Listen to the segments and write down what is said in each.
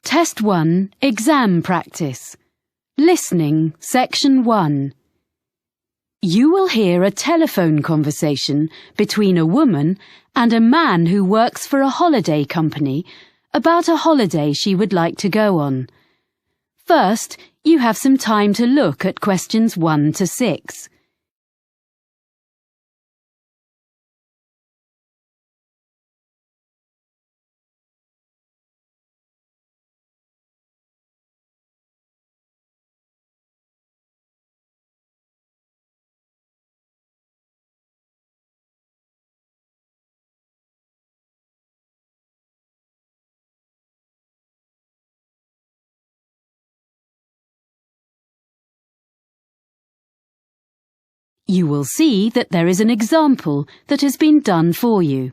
Test 1, Exam Practice. Listening, Section 1. You will hear a telephone conversation between a woman and a man who works for a holiday company about a holiday she would like to go on. First, you have some time to look at questions 1 to 6. You will see that there is an example that has been done for you.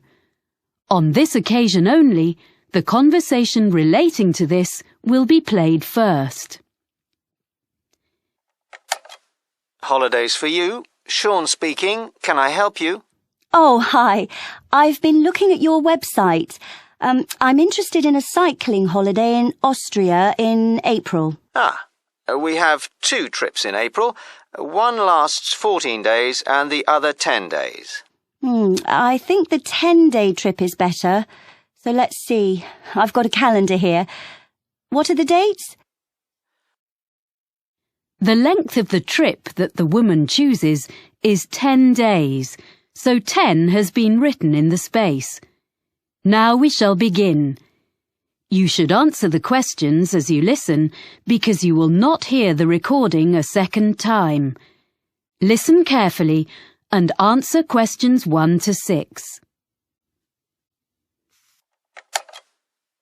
On this occasion only, the conversation relating to this will be played first. Holidays for you. Sean speaking. Can I help you? Oh, hi. I've been looking at your website. I'm interested in a cycling holiday in Austria in April. We have 2 trips in April. One lasts 14 days and the other 10 days. I think the 10-day trip is better. So let's see. I've got a calendar here. What are the dates? The length of the trip that the woman chooses is 10 days, so 10 has been written in the space. Now we shall begin. You should answer the questions as you listen because you will not hear the recording a second time. Listen carefully and answer questions 1 to 6.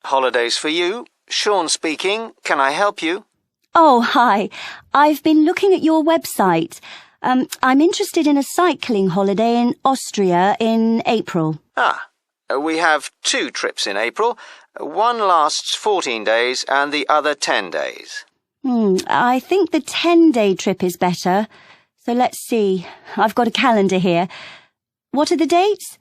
Holidays for you. Sean speaking. Can I help you? Oh, hi. I've been looking at your website. I'm interested in a cycling holiday in Austria in April. We have 2 trips in April. One lasts 14 days and the other 10 days. I think the 10-day trip is better. So let's see. I've got a calendar here. What are the dates?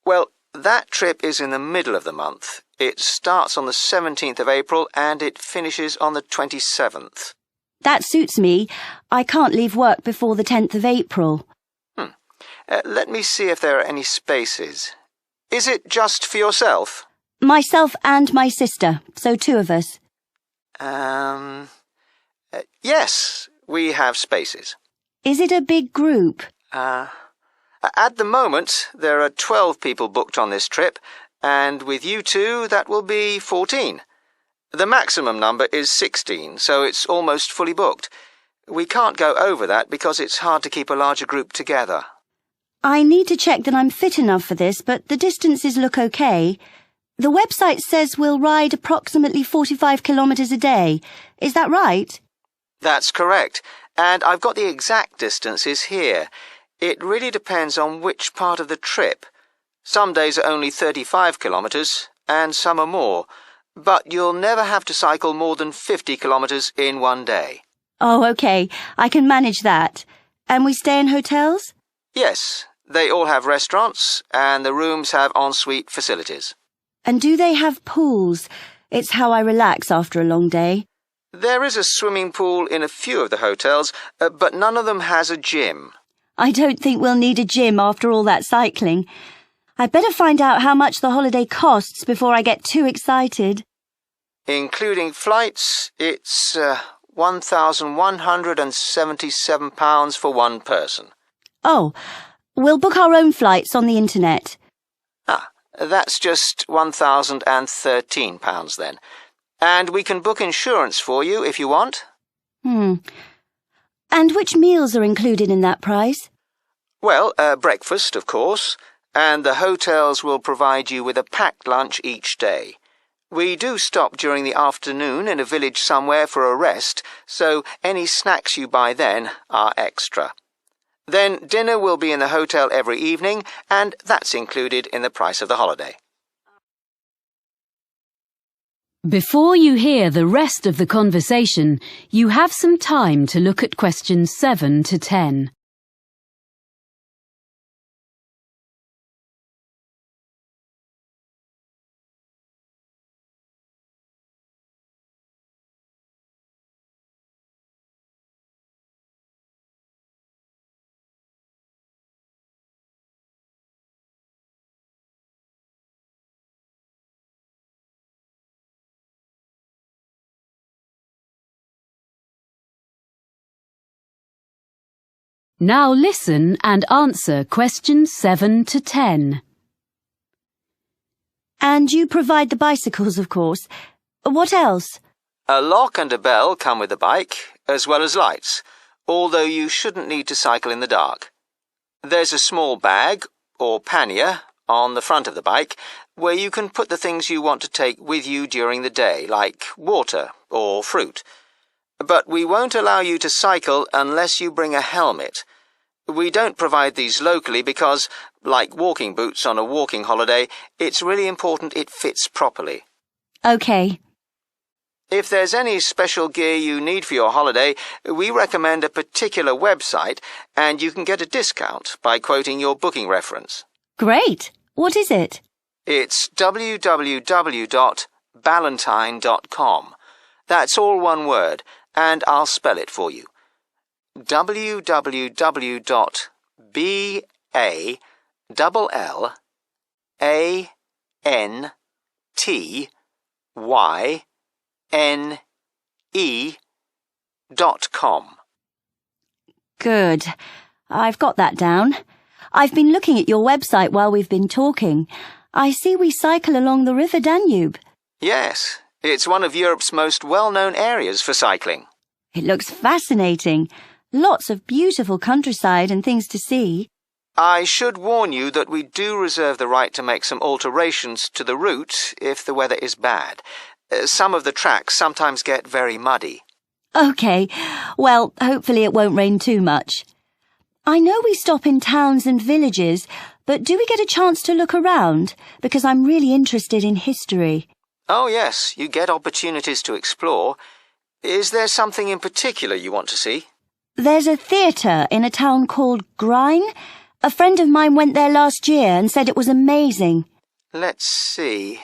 Well, that trip is in the middle of the month. It starts on the 17th of April and it finishes on the 27th. That suits me. I can't leave work before the 10th of April. Let me see if there are any spaces. Is it just for yourself? Myself and my sister, so 2 of us. Yes, we have spaces. Is it a big group? At the moment, there are 12 people booked on this trip, and with you 2, that will be 14. The maximum number is 16, so it's almost fully booked. We can't go over that because it's hard to keep a larger group together. I need to check that I'm fit enough for this, but the distances look okay. The website says we'll ride approximately 45 kilometres a day. Is that right? That's correct, and I've got the exact distances here. It really depends on which part of the trip. Some days are only 35 kilometres, and some are more, but you'll never have to cycle more than 50 kilometres in one day. Oh, okay. I can manage that. And we stay in hotels? Yes, they all have restaurants, and the rooms have ensuite facilities. And do they have pools? It's how I relax after a long day. There is a swimming pool in a few of the hotels, but none of them has a gym. I don't think we'll need a gym after all that cycling. I'd better find out how much the holiday costs before I get too excited. Including flights, it's £1,177 for one person. Oh, we'll book our own flights on the internet. That's just £1,013 then. And we can book insurance for you if you want. And which meals are included in that price? Well, breakfast, of course, and the hotels will provide you with a packed lunch each day. We do stop during the afternoon in a village somewhere for a rest, so any snacks you buy then are extra. Then dinner will be in the hotel every evening, and that's included in the price of the holiday. Before you hear the rest of the conversation, you have some time to look at questions 7 to 10. Now listen and answer questions 7 to 10. And you provide the bicycles, of course. What else? A lock and a bell come with the bike, as well as lights, although you shouldn't need to cycle in the dark. There's a small bag, or pannier, on the front of the bike, where you can put the things you want to take with you during the day, like water or fruit. But we won't allow you to cycle unless you bring a helmet. We don't provide these locally because, like walking boots on a walking holiday, it's really important it fits properly. OK. If there's any special gear you need for your holiday, we recommend a particular website, and you can get a discount by quoting your booking reference. Great. What is it? It's www.ballantine.com. That's all one word, and I'll spell it for you. www.ballantine.com. Good. I've got that down. I've been looking at your website while we've been talking. I see we cycle along the River Danube. Yes, it's one of Europe's most well-known areas for cycling. It looks fascinating. Lots of beautiful countryside and things to see. I should warn you that we do reserve the right to make some alterations to the route if the weather is bad. Some of the tracks sometimes get very muddy. OK. Well, hopefully it won't rain too much. I know we stop in towns and villages, but do we get a chance to look around? Because I'm really interested in history. Oh, yes, you get opportunities to explore. Is there something in particular you want to see? There's a theatre in a town called Grine. A friend of mine went there last year and said it was amazing. Let's see.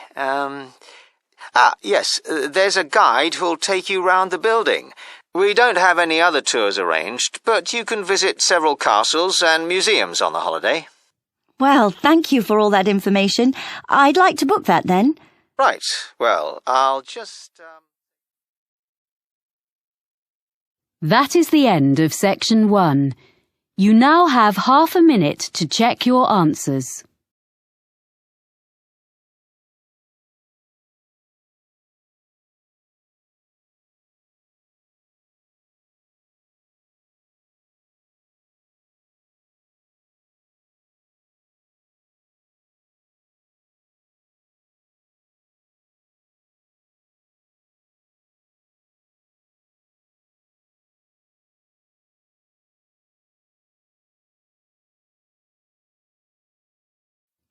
Yes, there's a guide who'll take you round the building. We don't have any other tours arranged, but you can visit several castles and museums on the holiday. Well, thank you for all that information. I'd like to book that then. Right. Well, I'll just... That is the end of section 1. You now have half a minute to check your answers.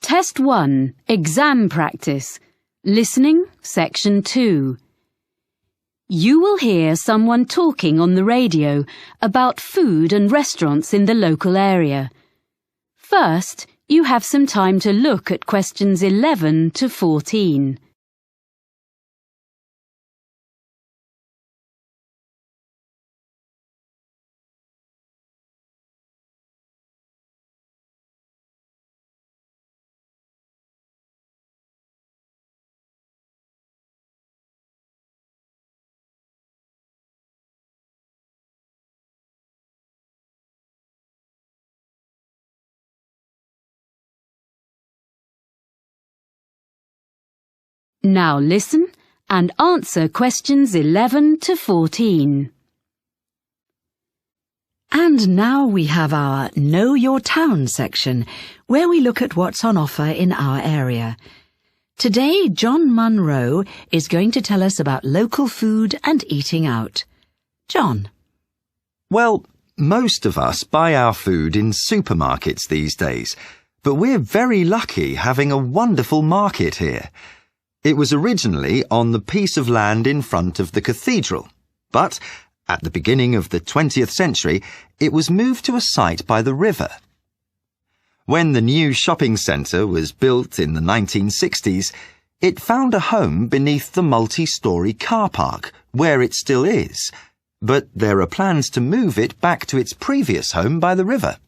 Test 1, Exam Practice, Listening, Section 2. You will hear someone talking on the radio about food and restaurants in the local area. First, you have some time to look at questions 11 to 14. Now listen and answer questions 11 to 14. And now we have our Know Your Town section, where we look at what's on offer in our area. Today, John Munro is going to tell us about local food and eating out. John. Well, most of us buy our food in supermarkets these days, but we're very lucky having a wonderful market here. It was originally on the piece of land in front of the cathedral, but at the beginning of the 20th century, it was moved to a site by the river. When the new shopping centre was built in the 1960s, it found a home beneath the multi-storey car park, where it still is, but there are plans to move it back to its previous home by the river.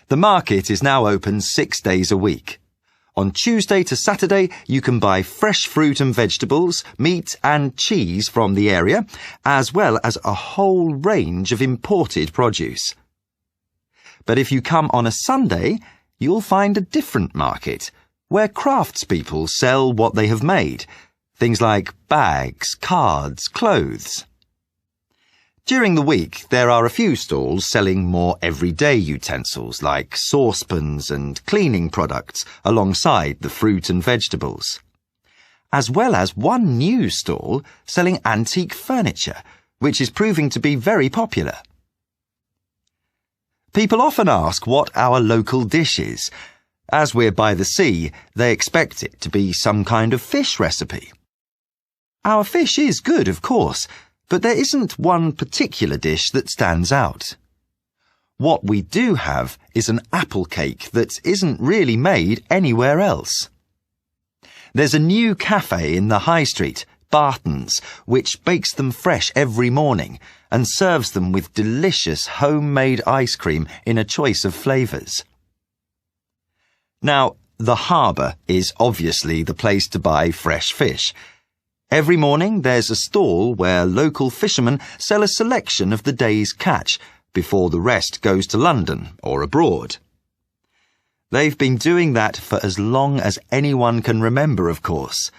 The market is now open 6 days a week. On Tuesday to Saturday, you can buy fresh fruit and vegetables, meat and cheese from the area, as well as a whole range of imported produce. But if you come on a Sunday, you'll find a different market, where craftspeople sell what they have made, things like bags, cards, clothes. During the week, there are a few stalls selling more everyday utensils like saucepans and cleaning products alongside the fruit and vegetables, as well as one new stall selling antique furniture, which is proving to be very popular. People often ask what our local dish is. As we're by the sea, they expect it to be some kind of fish recipe. Our fish is good, of course, but there isn't one particular dish that stands out. What we do have is an apple cake that isn't really made anywhere else. There's a new cafe in the high street, Barton's, which bakes them fresh every morning and serves them with delicious homemade ice cream in a choice of flavours. Now, the harbour is obviously the place to buy fresh fish. Every morning there's a stall where local fishermen sell a selection of the day's catch before the rest goes to London or abroad. They've been doing that for as long as anyone can remember, of course,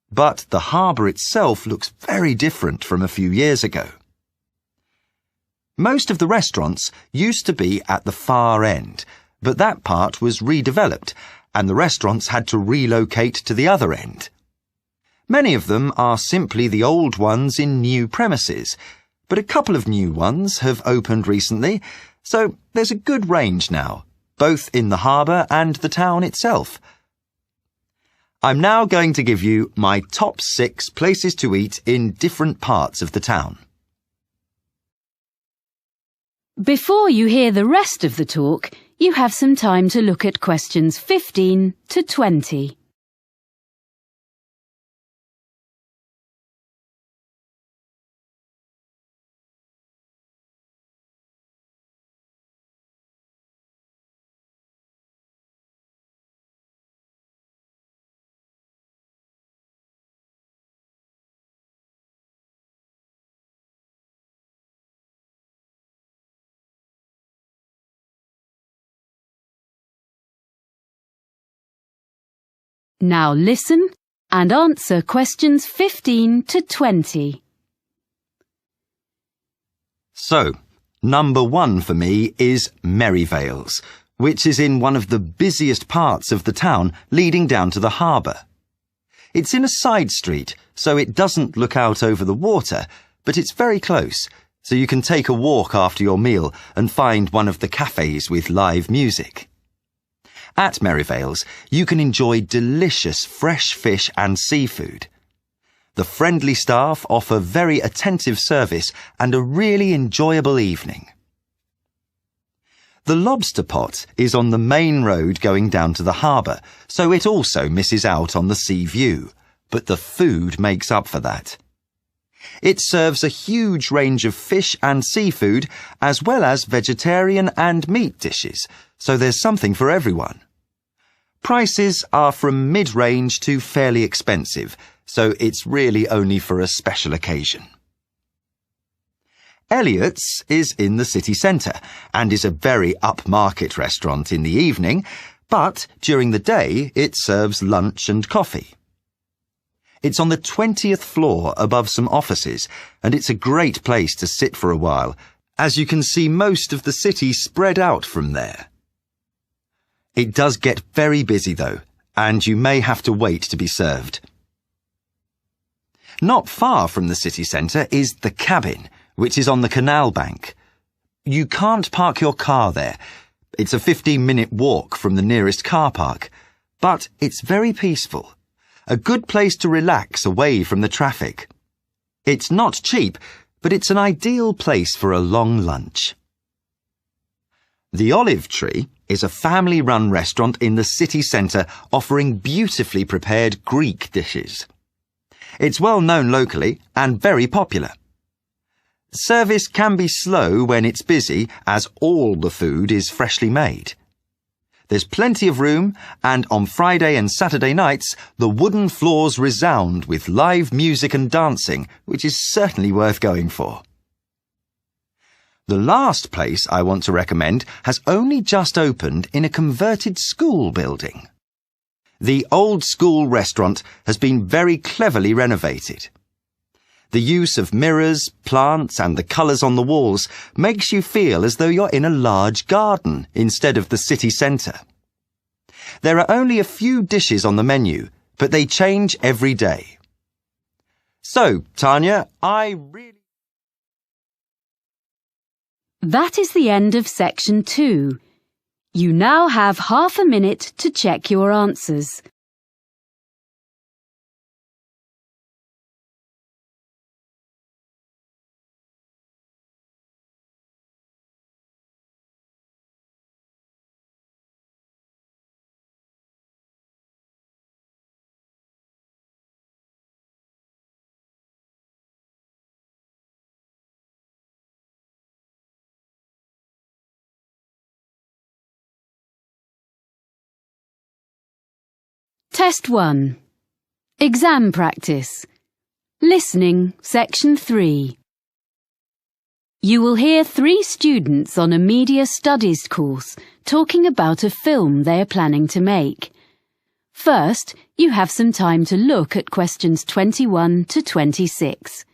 but the harbour itself looks very different from a few years ago. Most of the restaurants used to be at the far end, but that part was redeveloped and the restaurants had to relocate to the other end. Many of them are simply the old ones in new premises, but a couple of new ones have opened recently, so there's a good range now, both in the harbour and the town itself. I'm now going to give you my top 6 places to eat in different parts of the town. Before you hear the rest of the talk, you have some time to look at questions 15 to 20. Now listen and answer questions 15 to 20. So, number 1 for me is Merivale's, which is in one of the busiest parts of the town leading down to the harbour. It's in a side street, so it doesn't look out over the water, but it's very close, so you can take a walk after your meal and find one of the cafes with live music. At Merivale's, you can enjoy delicious fresh fish and seafood. The friendly staff offer very attentive service and a really enjoyable evening. The lobster pot is on the main road going down to the harbour, so it also misses out on the sea view, but the food makes up for that. It serves a huge range of fish and seafood, as well as vegetarian and meat dishes, so there's something for everyone. Prices are from mid-range to fairly expensive, so it's really only for a special occasion. Ieltstr is in the city centre and is a very upmarket restaurant in the evening, but during the day it serves lunch and coffee. It's on the 20th floor above some offices, and it's a great place to sit for a while, as you can see most of the city spread out from there. It does get very busy though, and you may have to wait to be served. Not far from the city centre is the Cabin, which is on the canal bank. You can't park your car there. It's a 15-minute walk from the nearest car park, but it's very peaceful. A good place to relax away from the traffic. It's not cheap, but it's an ideal place for a long lunch. The Olive Tree is a family-run restaurant in the city centre offering beautifully prepared Greek dishes. It's well known locally and very popular. Service can be slow when it's busy, as all the food is freshly made. There's plenty of room, and on Friday and Saturday nights, the wooden floors resound with live music and dancing, which is certainly worth going for. The last place I want to recommend has only just opened in a converted school building. The old school restaurant has been very cleverly renovated. The use of mirrors, plants and the colours on the walls makes you feel as though you're in a large garden instead of the city centre. There are only a few dishes on the menu, but they change every day. So, Tanya, That is the end of section 2. You now have half a minute to check your answers. Test 1. Exam practice. Listening, section 3. You will hear 3 students on a media studies course talking about a film they are planning to make. First, you have some time to look at questions 21 to 26.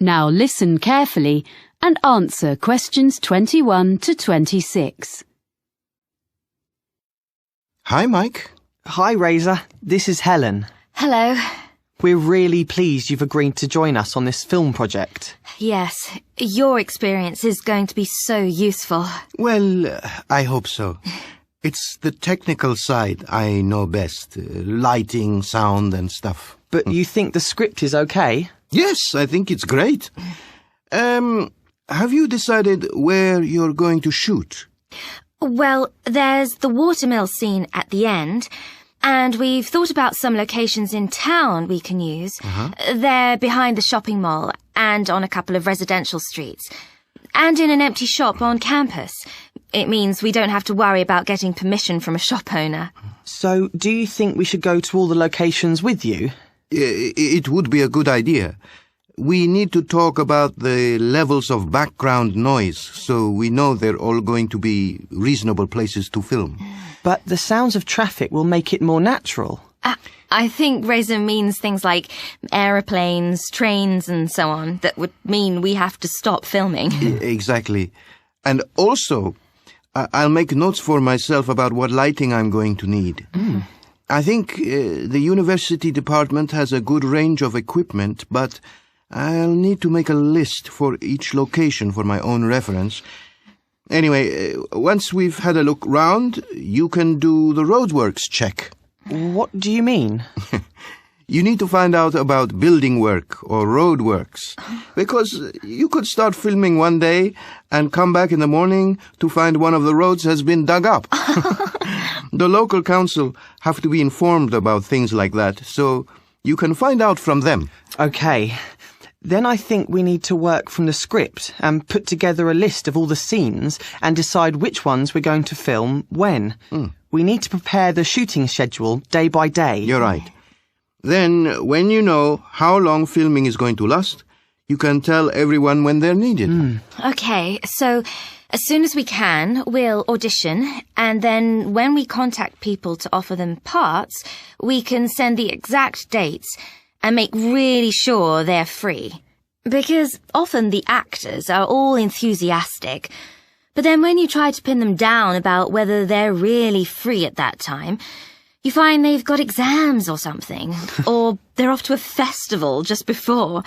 Now listen carefully and answer questions 21 to 26. Hi, Mike. Hi, Razor. This is Helen. Hello. We're really pleased you've agreed to join us on this film project. Yes, your experience is going to be so useful. Well, I hope so. It's the technical side I know best. Lighting, sound and stuff. But you think the script is okay? Yes, I think it's great. Have you decided where you're going to shoot? Well, there's the watermill scene at the end, and we've thought about some locations in town we can use. They're behind the shopping mall and on a couple of residential streets, and in an empty shop on campus. It means we don't have to worry about getting permission from a shop owner. So, do you think we should go to all the locations with you? It would be a good idea. We need to talk about the levels of background noise, so we know they're all going to be reasonable places to film. But the sounds of traffic will make it more natural. I think Razor means things like aeroplanes, trains and so on, that would mean we have to stop filming. Exactly. And also, I'll make notes for myself about what lighting I'm going to need. I think the university department has a good range of equipment, but I'll need to make a list for each location for my own reference. Anyway, once we've had a look round, you can do the roadworks check. What do you mean? You need to find out about building work or road works, because you could start filming one day and come back in the morning to find one of the roads has been dug up. The local council have to be informed about things like that, so you can find out from them. Okay. Then I think we need to work from the script and put together a list of all the scenes and decide which ones we're going to film when. We need to prepare the shooting schedule day by day. You're right. Then, when you know how long filming is going to last, you can tell everyone when they're needed. Okay, so as soon as we can, we'll audition, and then when we contact people to offer them parts, we can send the exact dates and make really sure they're free. Because often the actors are all enthusiastic, but then when you try to pin them down about whether they're really free at that time, you find they've got exams or something, or they're off to a festival just before,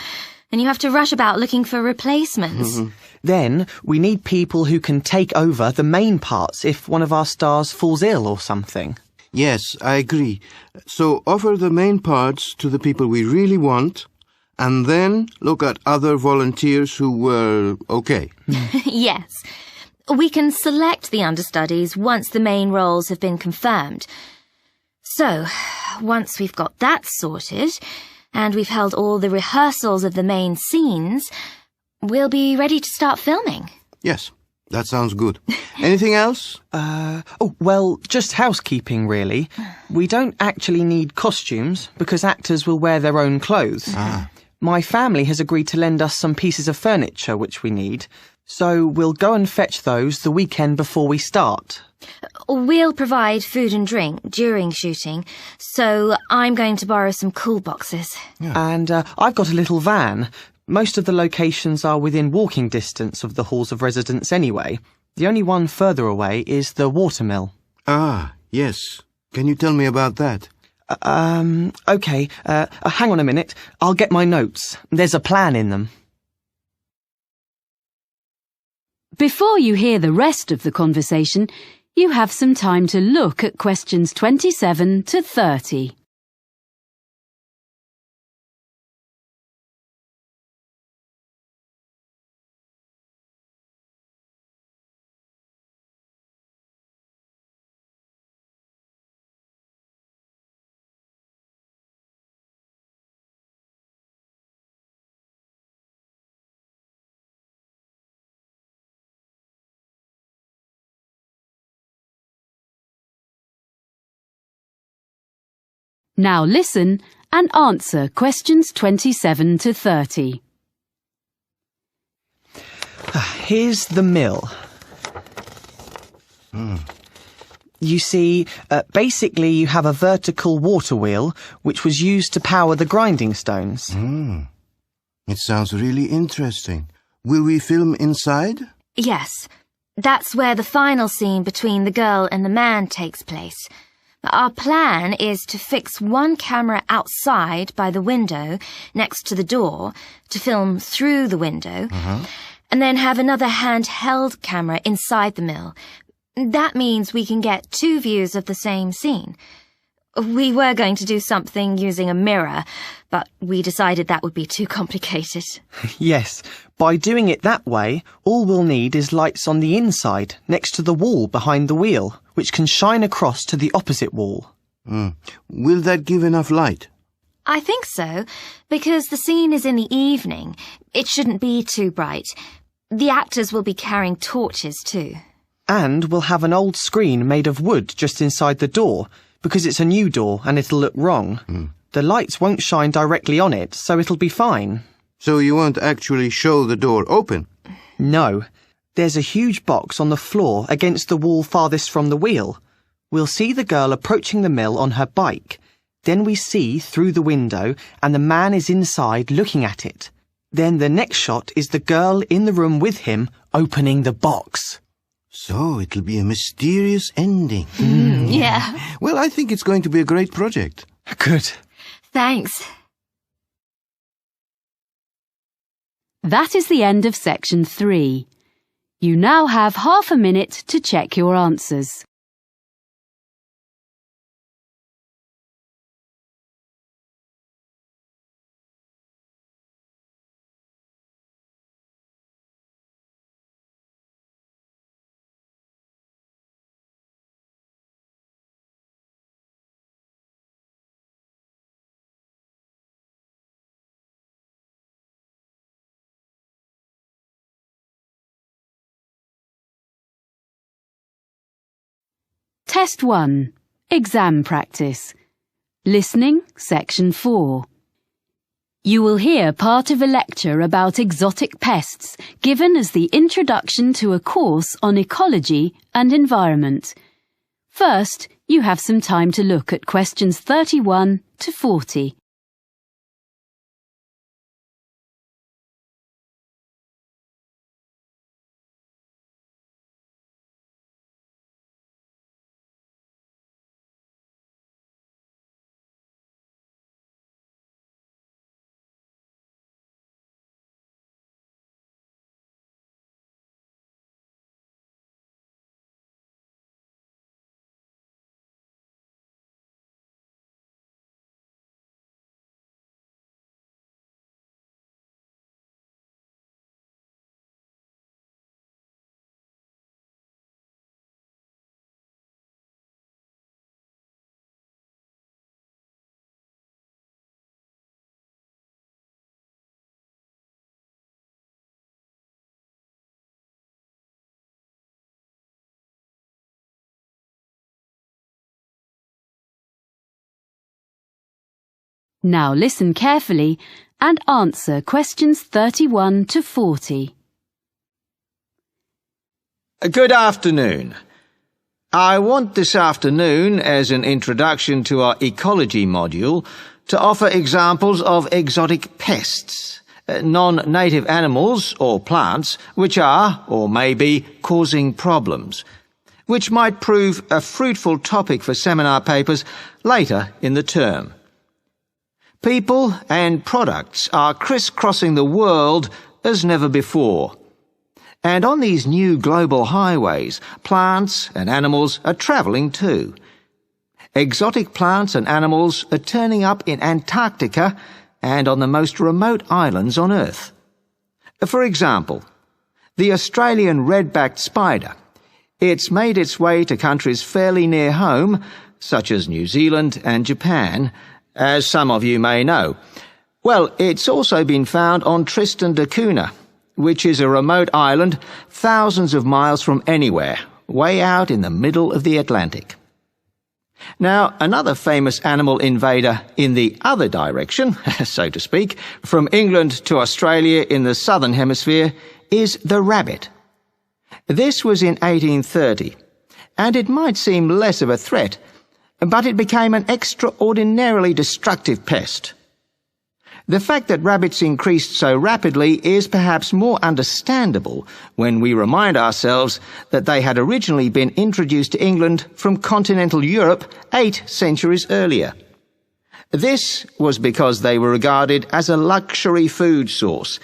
and you have to rush about looking for replacements. Then we need people who can take over the main parts if one of our stars falls ill or something. Yes, I agree. So offer the main parts to the people we really want, and then look at other volunteers who were okay. Yes. We can select the understudies once the main roles have been confirmed. So, once we've got that sorted, and we've held all the rehearsals of the main scenes, we'll be ready to start filming. Yes, that sounds good. Anything else? Just housekeeping, really. We don't actually need costumes, because actors will wear their own clothes. My family has agreed to lend us some pieces of furniture which we need, so we'll go and fetch those the weekend before we start. We'll provide food and drink during shooting, so I'm going to borrow some cool boxes. And I've got a little van. Most of the locations are within walking distance of the halls of residence anyway. The only one further away is the watermill. Ah, yes. Can you tell me about that? Okay. Hang on a minute. I'll get my notes. There's a plan in them. Before you hear the rest of the conversation, you have some time to look at questions 27 to 30. Now listen and answer questions 27 to 30. Here's the mill. You see, basically you have a vertical water wheel which was used to power the grinding stones. It sounds really interesting. Will we film inside? Yes, that's where the final scene between the girl and the man takes place. Our plan is to fix one camera outside by the window next to the door to film through the window, and then have another handheld camera inside the mill. That means we can get two views of the same scene. We were going to do something using a mirror, but we decided that would be too complicated. Yes, by doing it that way, all we'll need is lights on the inside, next to the wall behind the wheel, which can shine across to the opposite wall. Will that give enough light? I think so, because the scene is in the evening. It shouldn't be too bright. The actors will be carrying torches too. And we'll have an old screen made of wood just inside the door, because it's a new door and it'll look wrong. The lights won't shine directly on it, so it'll be fine. So you won't actually show the door open? No. There's a huge box on the floor against the wall farthest from the wheel. We'll see the girl approaching the mill on her bike. Then we see through the window and the man is inside looking at it. Then the next shot is the girl in the room with him opening the box. So it'll be a mysterious ending. Yeah. Well, I think it's going to be a great project. Good. Thanks. That is the end of section 3. You now have half a minute to check your answers. Test 1. Exam practice. Listening, section 4. You will hear part of a lecture about exotic pests given as the introduction to a course on ecology and environment. First, you have some time to look at questions 31 to 40. Now listen carefully and answer questions 31 to 40. Good afternoon. I want this afternoon, as an introduction to our ecology module, to offer examples of exotic pests, non-native animals or plants which are, or may be, causing problems, which might prove a fruitful topic for seminar papers later in the term. People and products are crisscrossing the world as never before. And on these new global highways, plants and animals are travelling too. Exotic plants and animals are turning up in Antarctica and on the most remote islands on Earth. For example, the Australian red-backed spider. It's made its way to countries fairly near home, such as New Zealand and Japan, as some of you may know. Well, it's also been found on Tristan da Cunha, which is a remote island thousands of miles from anywhere, way out in the middle of the Atlantic. Now, another famous animal invader in the other direction, so to speak, from England to Australia in the southern hemisphere, is the rabbit. This was in 1830, and it might seem less of a threat, but it became an extraordinarily destructive pest. The fact that rabbits increased so rapidly is perhaps more understandable when we remind ourselves that they had originally been introduced to England from continental Europe 8 centuries earlier. This was because they were regarded as a luxury food source,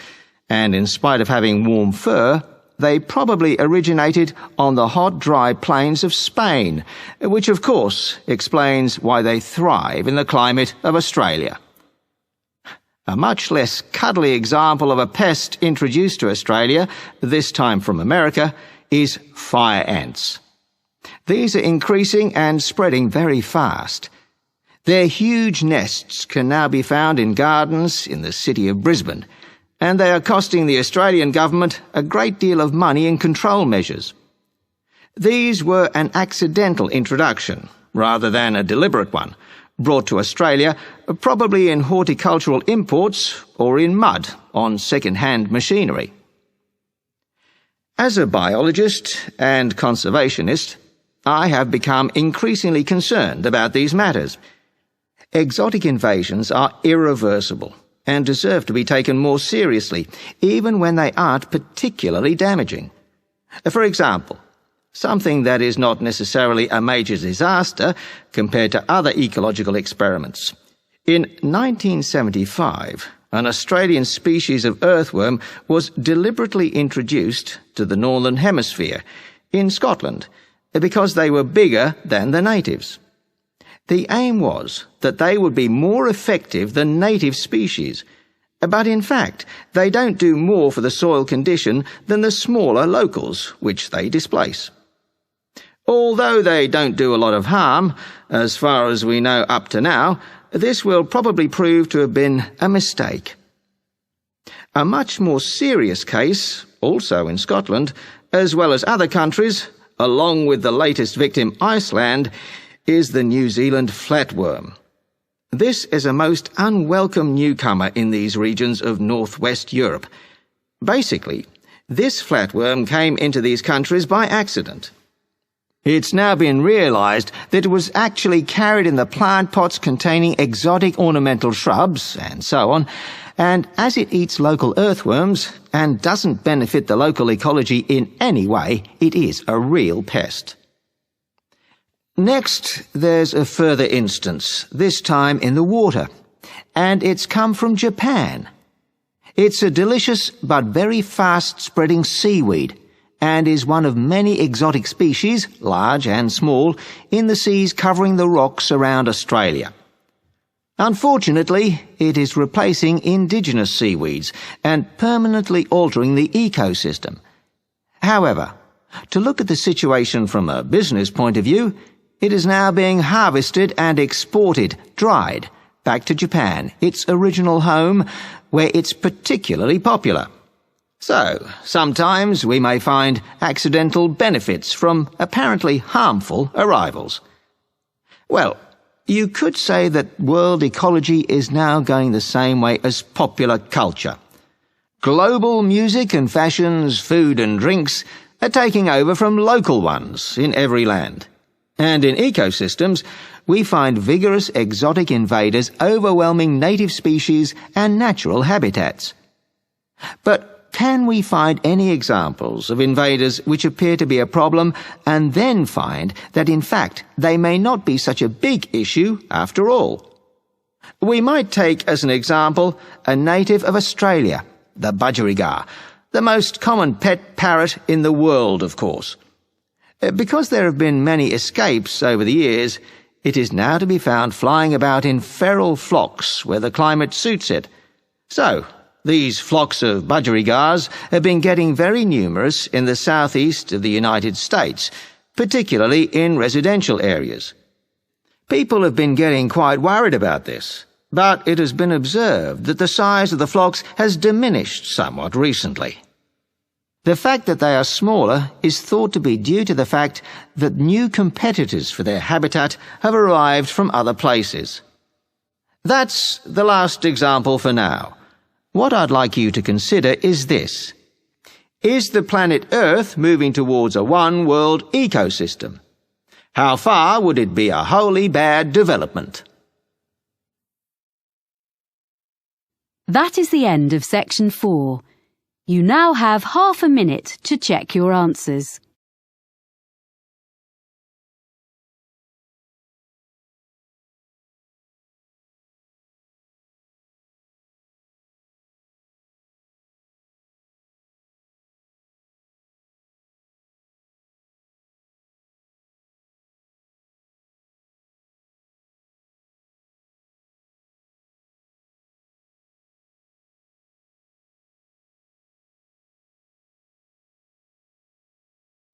and in spite of having warm fur, they probably originated on the hot, dry plains of Spain, which of course explains why they thrive in the climate of Australia. A much less cuddly example of a pest introduced to Australia, this time from America, is fire ants. These are increasing and spreading very fast. Their huge nests can now be found in gardens in the city of Brisbane, and they are costing the Australian government a great deal of money in control measures. These were an accidental introduction, rather than a deliberate one, brought to Australia, probably in horticultural imports or in mud on second-hand machinery. As a biologist and conservationist, I have become increasingly concerned about these matters. Exotic invasions are irreversible and deserve to be taken more seriously, even when they aren't particularly damaging. For example, something that is not necessarily a major disaster compared to other ecological experiments. In 1975, an Australian species of earthworm was deliberately introduced to the Northern Hemisphere, in Scotland, because they were bigger than the natives. The aim was that they would be more effective than native species, but in fact they don't do more for the soil condition than the smaller locals, which they displace. Although they don't do a lot of harm, as far as we know up to now, this will probably prove to have been a mistake. A much more serious case, also in Scotland, as well as other countries, along with the latest victim, Iceland, is the New Zealand flatworm. This is a most unwelcome newcomer in these regions of northwest Europe. Basically, this flatworm came into these countries by accident. It's now been realised that it was actually carried in the plant pots containing exotic ornamental shrubs and so on, and as it eats local earthworms and doesn't benefit the local ecology in any way, it is a real pest. Next, there's a further instance, this time in the water, and it's come from Japan. It's a delicious but very fast-spreading seaweed, and is one of many exotic species, large and small, in the seas covering the rocks around Australia. Unfortunately, it is replacing indigenous seaweeds and permanently altering the ecosystem. However, to look at the situation from a business point of view, it is now being harvested and exported, dried, back to Japan, its original home, where it's particularly popular. So, sometimes we may find accidental benefits from apparently harmful arrivals. Well, you could say that world ecology is now going the same way as popular culture. Global music and fashions, food and drinks are taking over from local ones in every land. And in ecosystems, we find vigorous exotic invaders overwhelming native species and natural habitats. But can we find any examples of invaders which appear to be a problem and then find that in fact they may not be such a big issue after all? We might take as an example a native of Australia, the budgerigar, the most common pet parrot in the world, of course. Because there have been many escapes over the years, it is now to be found flying about in feral flocks where the climate suits it. So, these flocks of budgerigars have been getting very numerous in the southeast of the United States, particularly in residential areas. People have been getting quite worried about this, but it has been observed that the size of the flocks has diminished somewhat recently. The fact that they are smaller is thought to be due to the fact that new competitors for their habitat have arrived from other places. That's the last example for now. What I'd like you to consider is this. Is the planet Earth moving towards a one-world ecosystem? How far would it be a wholly bad development? That is the end of section 4. You now have half a minute to check your answers.